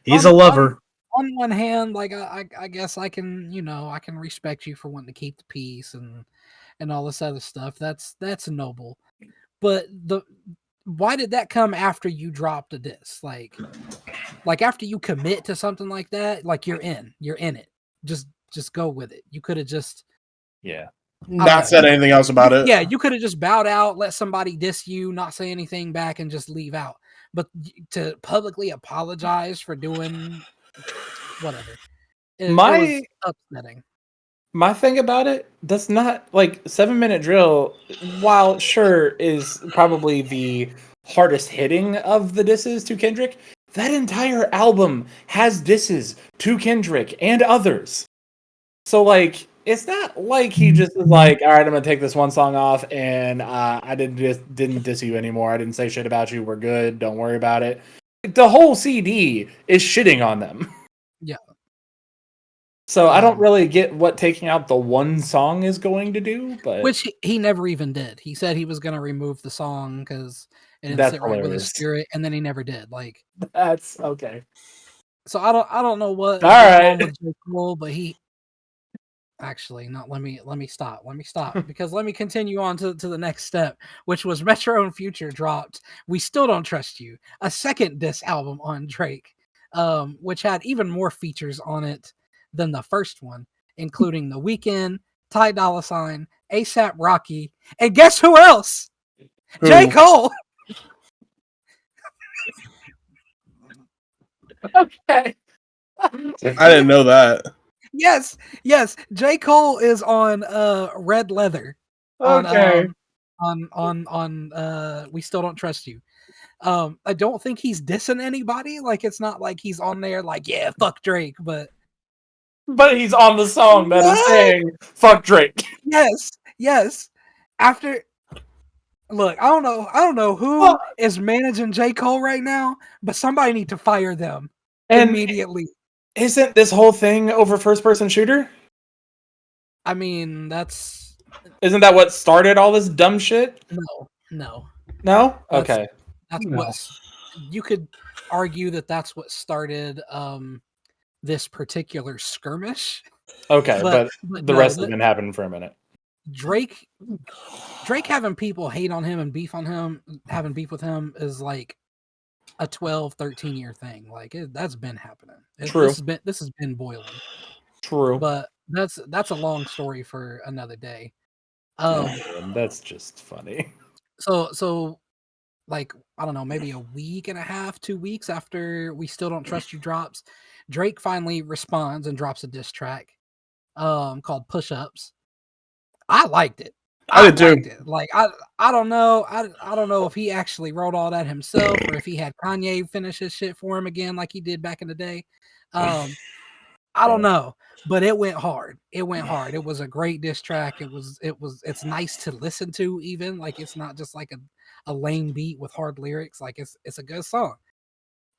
He's a lover. On one hand, like I guess I can, I can respect you for wanting to keep the peace and all this other stuff. That's noble. But why did that come after you dropped a diss? Like after you commit to something like that, like you're in it. Just go with it. You could have just not said anything else about it. Yeah, you could have just bowed out, let somebody diss you, not say anything back, and just leave out. But to publicly apologize for doing whatever, it was upsetting. My thing about it, that's not like 7-minute drill, while sure is probably the hardest hitting of the disses to Kendrick, that entire album has disses to Kendrick and others. So like, it's not like he just was like, all right, I'm gonna take this one song off and I didn't diss you anymore. I didn't say shit about you. We're good. Don't worry about it. The whole CD is shitting on them. Yeah. So I don't really get what taking out the one song is going to do, but which he never even did. He said he was going to remove the song because it didn't sit right with his spirit, and then he never did. Like, that's okay. So I don't know what all right with J. Cole, but he actually not. Let me stop. Because let me continue on to the next step, which was Metro and Future dropped We Still Don't Trust You, a second diss album on Drake, which had even more features on it than the first one, including The Weeknd, Ty Dolla $ign, ASAP Rocky, and guess who else? Who? J. Cole. Okay. I didn't know that. Yes. J. Cole is on Red Leather on on We Still Don't Trust You. I don't think he's dissing anybody. Like, it's not like he's on there like, yeah, fuck Drake, but he's on the song that is saying fuck Drake. Yes. After look, I don't know who is managing J. Cole right now, but somebody need to fire them immediately. Isn't this whole thing over first person shooter? I mean, isn't that what started all this dumb shit? No. Okay. That's what you could argue that's what started this particular skirmish. Okay, but the rest has been happening for a minute. Drake having people hate on him and beef with him is like a 12, 13 year thing. Like that's been happening. True. This has been boiling. True. But that's a long story for another day. That's just funny. So like, I don't know, maybe a week and a half, 2 weeks after We Still Don't Trust You drops, Drake finally responds and drops a diss track called Push Ups. I liked it. I did too. Like I don't know. I don't know if he actually wrote all that himself or if he had Kanye finish his shit for him again like he did back in the day. I don't know, but it went hard. It was a great diss track. It's nice to listen to, even like it's not just like a lame beat with hard lyrics. Like it's a good song.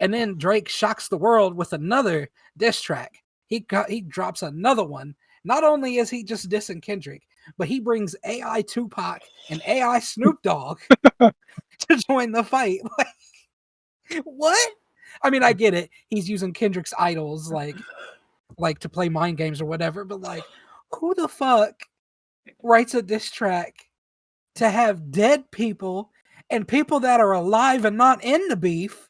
And then Drake shocks the world with another diss track. He drops another one. Not only is he just dissing Kendrick, but he brings AI Tupac and AI Snoop Dogg to join the fight. Like, what? I mean, I get it. He's using Kendrick's idols, like to play mind games or whatever. But like, who the fuck writes a diss track to have dead people and people that are alive and not in the beef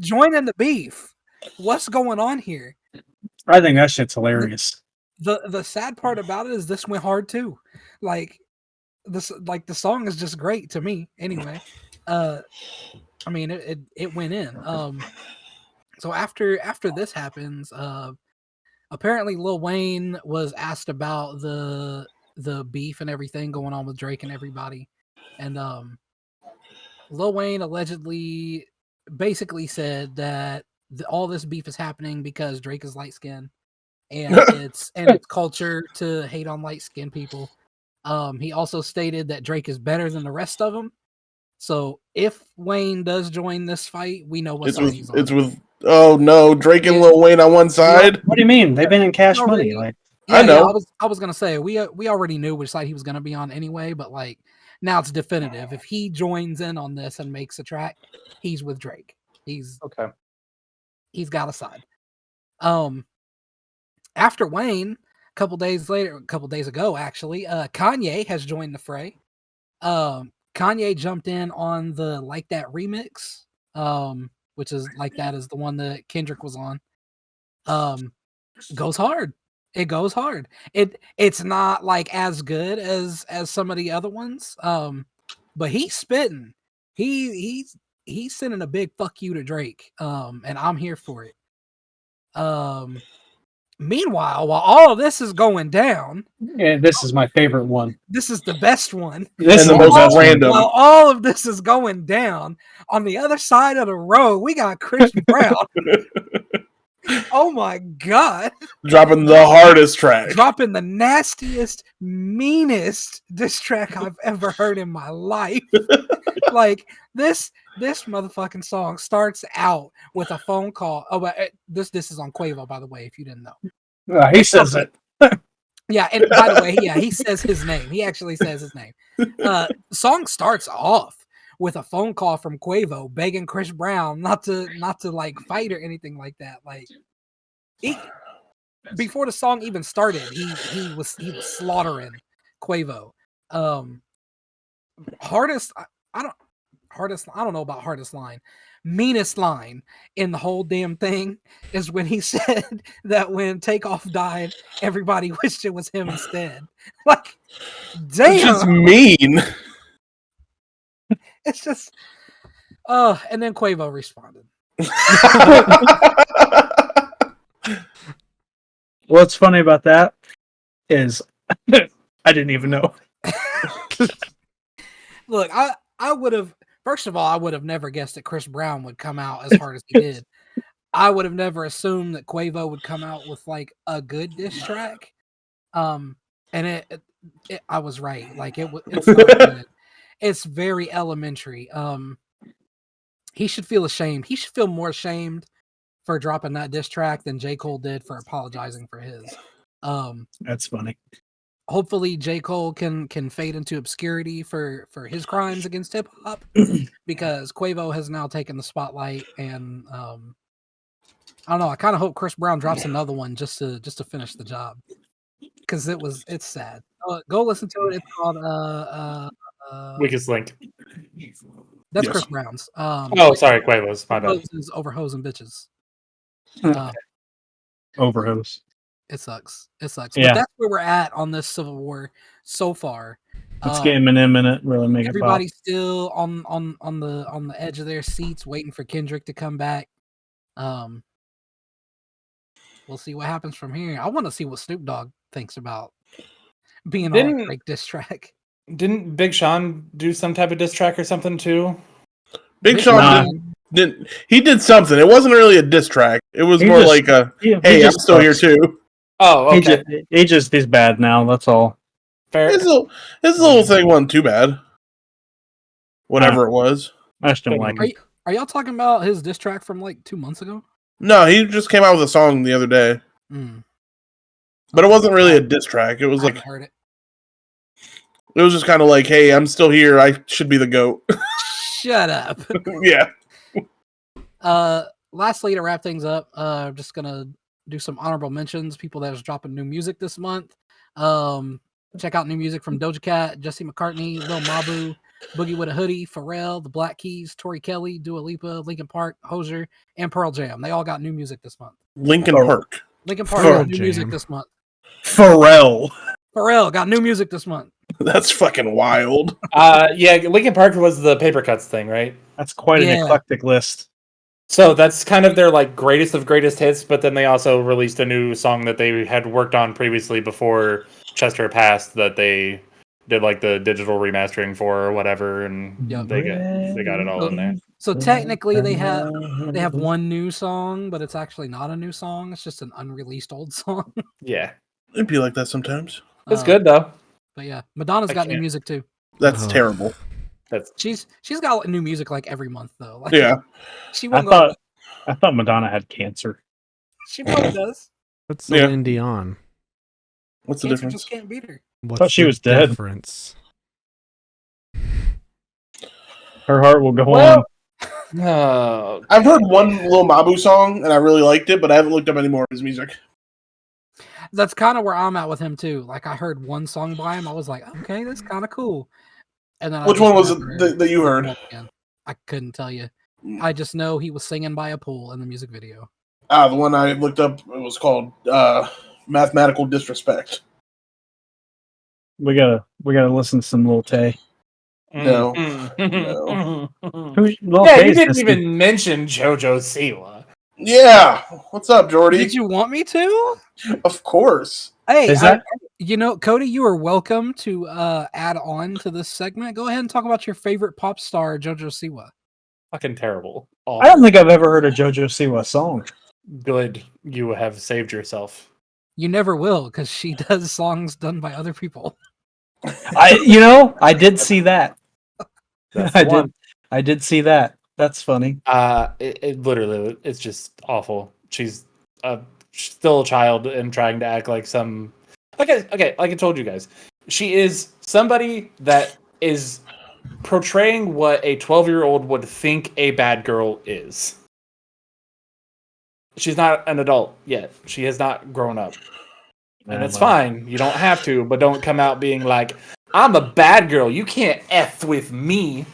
join in the beef? What's going on here? I think that shit's hilarious. The sad part about it is this went hard too. Like the song is just great to me anyway. I mean it went in. So after this happens, apparently Lil Wayne was asked about the beef and everything going on with Drake and everybody. And Lil Wayne allegedly basically said that all this beef is happening because Drake is light skinned. And it's culture to hate on light skinned people. He also stated that Drake is better than the rest of them. So if Wayne does join this fight, we know what side he's on. It's with Drake and Lil Wayne on one side. What do you mean? They've been in Cash Money. Like I know. Yeah, I was gonna say we already knew which side he was gonna be on anyway, but like now it's definitive. If he joins in on this and makes a track, he's with Drake. He's okay. He's got a side. After Wayne, a couple days ago, actually, Kanye has joined the fray. Kanye jumped in on the Like That remix, which is Like That is the one that Kendrick was on. Goes hard. It goes hard. It's not like as good as some of the other ones. But he's spitting. He's sending a big fuck you to Drake. And I'm here for it. Meanwhile, while all of this is going down, yeah, this is my favorite one. This is the best one. This is the most random. While all of this is going down, on the other side of the road, we got Chris Brown. Oh my God. Dropping the hardest track. Dropping the nastiest, meanest diss track I've ever heard in my life. Like this motherfucking song starts out with a phone call. Oh, but this is on Quavo, by the way, if you didn't know. He says it. Yeah, and by the way, he says his name. He actually says his name. Song starts off with a phone call from Quavo begging Chris Brown not to like fight or anything like that. Like before the song even started, he was slaughtering Quavo. I don't know about hardest line. Meanest line in the whole damn thing is when he said that when Takeoff died, everybody wished it was him instead. Like, damn. It's just mean. It's just, and then Quavo responded. What's funny about that is I didn't even know. Look, I would have. First of all, I would have never guessed that Chris Brown would come out as hard as he did. I would have never assumed that Quavo would come out with like a good diss track. And I was right. Like it's not good. It's very elementary. He should feel ashamed. He should feel more ashamed for dropping that diss track than J. Cole did for apologizing for his. That's funny. Hopefully J. Cole can fade into obscurity for his crimes against hip hop, because Quavo has now taken the spotlight, and I don't know. I kind of hope Chris Brown drops another one just to finish the job, because it's sad. Go listen to it. It's called Weakest link. That's Yes. Chris Brown's. Oh, sorry, Quavo's. My bad. Is over hoes and bitches. Overhose. It sucks. It sucks. Yeah. But that's where we're at on this Civil War so far. Let's get Eminem in it. Really make it pop. Everybody's still on the edge of their seats, waiting for Kendrick to come back. We'll see what happens from here. I want to see what Snoop Dogg thinks about being on a Drake diss track. Didn't Big Sean do some type of diss track or something too? Big Sean didn't. He did something. It wasn't really a diss track. It was more like a, "Hey, I'm still here too." Oh, okay. He's bad now. That's all. Fair. His little thing wasn't too bad. Whatever it was. I just don't like it. Are y'all talking about his diss track from like 2 months ago? No, he just came out with a song the other day. But it wasn't really a diss track. It was I like, haven't heard it. it was just kind of like, "Hey, I'm still here. I should be the GOAT." Shut up. Yeah. Lastly, to wrap things up, I'm just gonna do some honorable mentions. People that is dropping new music this month. Check out new music from Doja Cat, Jesse McCartney, Lil Mabu, Boogie with a Hoodie, Pharrell, The Black Keys, Tori Kelly, Dua Lipa, Linkin Park, Hozier, and Pearl Jam. They all got new music this month. Linkin Park. Linkin Park Pearl got new music Jam. this month. Pharrell. Pharrell got new music this month. That's fucking wild. Yeah, Linkin Park was the Paper Cuts thing, right? That's quite an Yeah. eclectic list. So that's kind of their like greatest of greatest hits, but then they also released a new song that they had worked on previously before Chester passed, that they did like the digital remastering for or whatever, and Yep. they got it all in there. So technically they have one new song, but it's actually not a new song. It's just an unreleased old song. Yeah, It'd be like that sometimes. it's good though. But yeah, Madonna's I got new can't- music too. That's Oh. terrible. That's She's got new music like every month though. Like, Yeah. she I won't thought Madonna had cancer. she probably does. What's Yeah. Celine Dion? What's the Cancer difference? just can't beat her. What's Thought she the was dead. difference? Her heart will go Well- on. no. I've heard one Lil Mabu song and I really liked it, but I haven't looked up any more of his music. That's kind of where I'm at with him too. Like I heard one song by him, I was like, okay, that's kind of cool. And then Which one was it that you heard? I couldn't tell you. I just know he was singing by a pool in the music video. The one I looked up, it was called Mathematical Disrespect. We gotta listen to some Lil Tay. No. No. Lil Yeah, you Tay's didn't just- even mention JoJo Siwa. Yeah. What's up, Jordi? Did you want me to? Of course. Hey, Is that- Cody, you are welcome to add on to this segment. Go ahead and talk about your favorite pop star, JoJo Siwa. Fucking terrible. I don't think I've ever heard a JoJo Siwa song. Good. You have saved yourself. You never will, because she does songs done by other people. I did see that. That's the one. I did see that. That's funny. It literally, it's just awful. She's still a child and trying to act like some. Okay, like I told you guys, she is somebody that is portraying what a 12-year-old would think a bad girl is. She's not an adult yet. She has not grown up. And it's fine. You don't have to, but don't come out being like, I'm a bad girl. You can't F with me.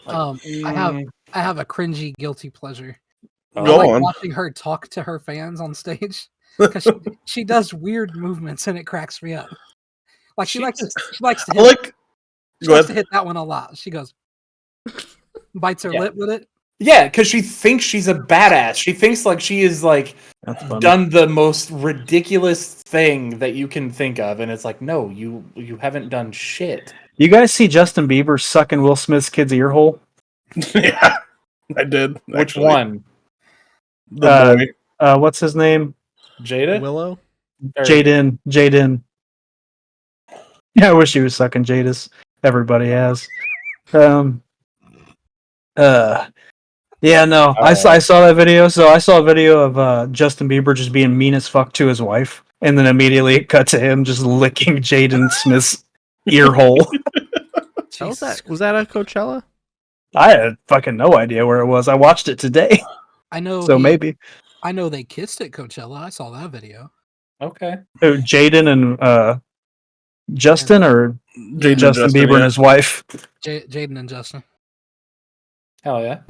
I have a cringy guilty pleasure. I Go like on. watching her talk to her fans on stage because she does weird movements and it cracks me up. Like she likes to I like. she Go likes to ahead. hit that one a lot. She goes, bites her Yeah. lip with it. Yeah, because she thinks she's a badass. She thinks like she is like That's funny. done the most ridiculous thing that you can think of, and it's like, no, you haven't done shit. You guys see Justin Bieber sucking Will Smith's kid's ear hole? Yeah, I did. Which actually. one? The boy. What's his name? Jada? Willow. Or- Jaden. Yeah, I wish he was sucking Jada's. Everybody has. Yeah, no. I saw that video. So I saw a video of Justin Bieber just being mean as fuck to his wife, and then immediately it cut to him just licking Jaden Smith's ear hole. How was that? Was that at Coachella? I had fucking no idea where it was. I watched it today, I know. so maybe I know they kissed at Coachella. I saw that video. Okay. Jaden and Justin or Jaden Justin Bieber yeah. and his wife. Jaden and Justin. Hell yeah.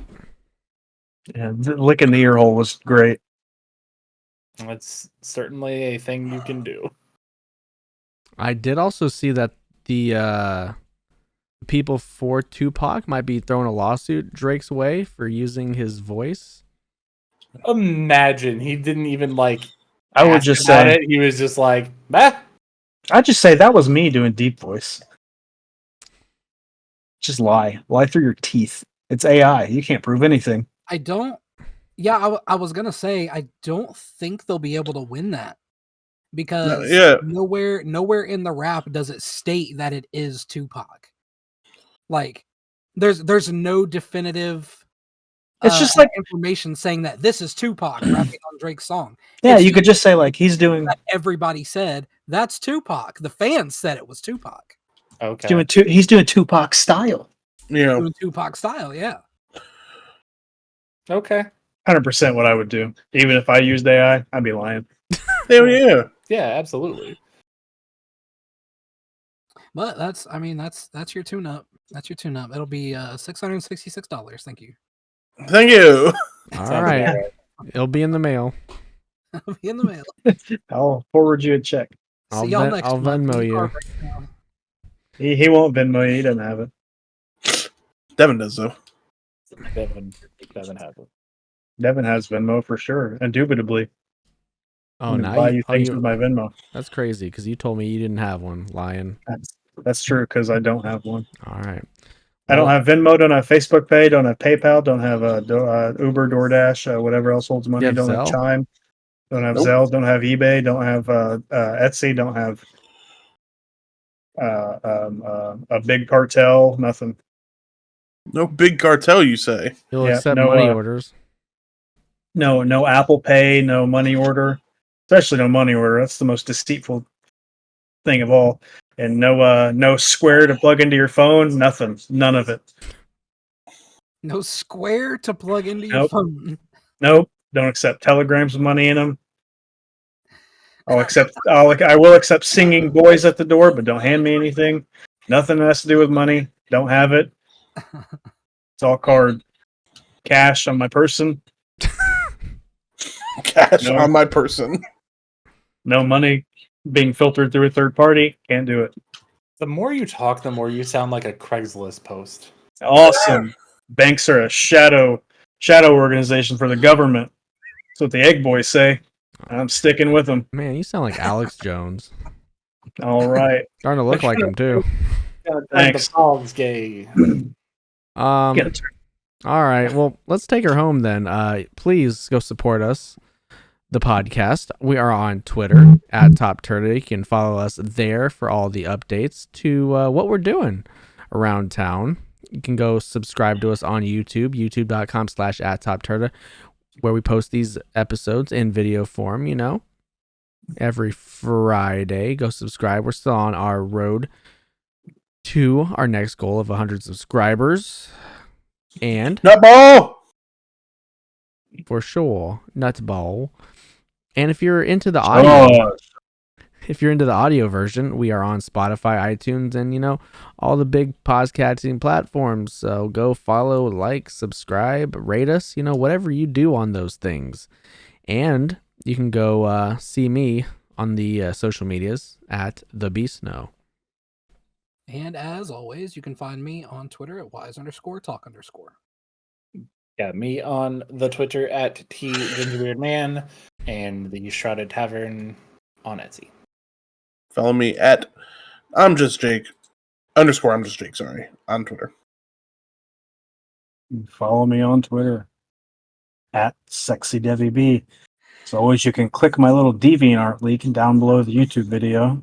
Yeah, licking the ear hole was great. That's certainly a thing you can do. I did also see that the people for Tupac might be throwing a lawsuit Drake's way for using his voice. Imagine he didn't even like. I would ask just about say, it. He was just like, bah. I'd just say that was me doing deep voice. Just lie through your teeth. It's AI. You can't prove anything. I don't. Yeah, I was gonna say I don't think they'll be able to win that because nowhere in the rap does it state that it is Tupac. Like, there's no definitive. It's just like information saying that this is Tupac rapping on Drake's song. Yeah, you could just say like he's doing. Everybody said that's Tupac. The fans said it was Tupac. Okay. He's doing Tupac style. Yeah. Doing Tupac style. Yeah. Okay. 100% what I would do. Even if I used AI, I'd be lying. Hell yeah. Yeah, absolutely. But that's your tune up. That's your tune up. It'll be $666. Thank you. Thank you. All right. It'll be in the mail. It'll be in the mail. I'll forward you a check. See y'all next I'll month. Venmo you. He won't Venmo you. He doesn't have it. Devin does though. Devin has it. Devin has Venmo for sure. Indubitably. Oh, I'm now buy you, you things with my Venmo. That's crazy because you told me you didn't have one, lion. That's true because I don't have one. All right. I don't have Venmo, don't have Facebook Pay, don't have PayPal, don't have Uber, DoorDash, whatever else holds money. Don't have Chime, don't have Zelle, don't have eBay, don't have Etsy, don't have a big cartel, nothing. No big cartel, you say? You'll accept money orders. No Apple Pay, no money order, especially no money order. That's the most deceitful thing of all. And no Square to plug into your phone, nothing, none of it. No Square to plug into your phone. Nope, don't accept telegrams with money in them. I will accept singing boys at the door, but don't hand me anything. Nothing that has to do with money. Don't have it. It's all card. Cash on my person. Cash on my person. No money being filtered through a third party. Can't do it. The more you talk, the more you sound like a Craigslist post. Awesome. Banks are a shadow organization for the government. That's what the egg boys say. I'm sticking with them. Man, you sound like Alex Jones. All right. Starting to look like him too. Thanks. The dog's gay. All right. Well, let's take her home then. Please go support us, the podcast. We are on Twitter at TopTerta. You can follow us there for all the updates to what we're doing around town. You can go subscribe to us on YouTube, youtube.com/@TopTerta, where we post these episodes in video form, every Friday. Go subscribe. We're still on our road to our next goal of 100 subscribers. And Nutball! For sure, Nutball. And if you're into the audio, if you're into the audio version, we are on Spotify, iTunes, and all the big podcasting platforms. So go follow, like, subscribe, rate us, whatever you do on those things. And you can go see me on the social medias at the BeastNo. And as always, you can find me on Twitter at wise_talk_. Yeah, me on the Twitter at @TGingerbeardMan and the Shrouded Tavern on Etsy. Follow me at I'm just Jake _ I'm just Jake, sorry, on Twitter. Follow me on Twitter at SexyDevyB. As always, you can click my little DeviantArt link down below the YouTube video.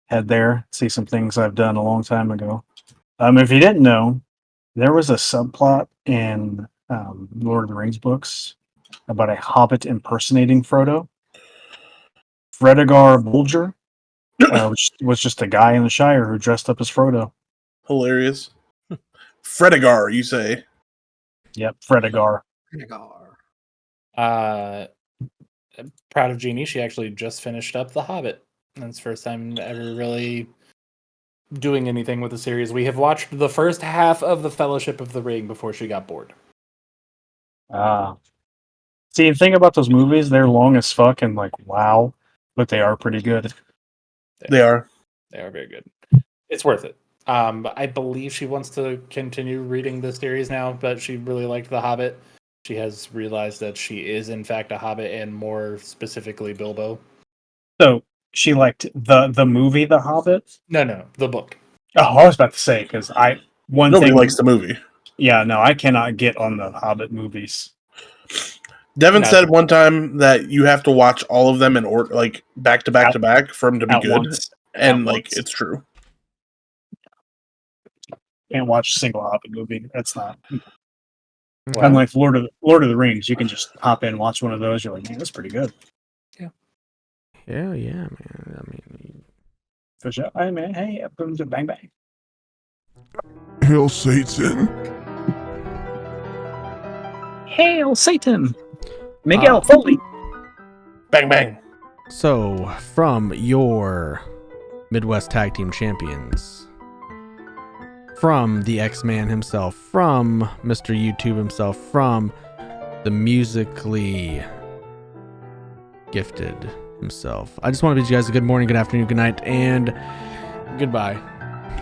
Head there, see some things I've done a long time ago. If you didn't know, there was a subplot in Lord of the Rings books about a hobbit impersonating Frodo. Fredegar Bolger was just a guy in the Shire who dressed up as Frodo. Hilarious. Fredegar, you say? Yep, Fredegar. Proud of Jeannie. She actually just finished up The Hobbit. That's the first time ever really doing anything with the series. We have watched the first half of The Fellowship of the Ring before she got bored. See, the thing about those movies, they're long as fuck and like, wow, but they are pretty good. They are. They are very good. It's worth it. I believe she wants to continue reading the series now, but she really liked The Hobbit. She has realized that she is, in fact, a Hobbit, and more specifically, Bilbo. So she liked the movie The Hobbit? No, the book. Oh, I was about to say, because Nobody likes the movie. Yeah, no, I cannot get on the Hobbit movies. Devin said one time that you have to watch all of them in order, like back to back to back, for them to be good. Once. And like, it's true. Can't watch a single Hobbit movie. That's not. Wow. Unlike Lord of the Rings, you can just hop in and watch one of those. You're like, man, that's pretty good. Hell yeah, man. I mean, For sure. Hey, man, hey, boom, bang, bang. Hail Satan. Hail Satan. Miguel Foley. Bang, bang. so from your Midwest Tag Team Champions, from the X-Man himself, from Mr. YouTube himself, from the musically gifted himself, I just want to bid you guys a good morning, good afternoon, good night, and goodbye.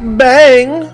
Bang!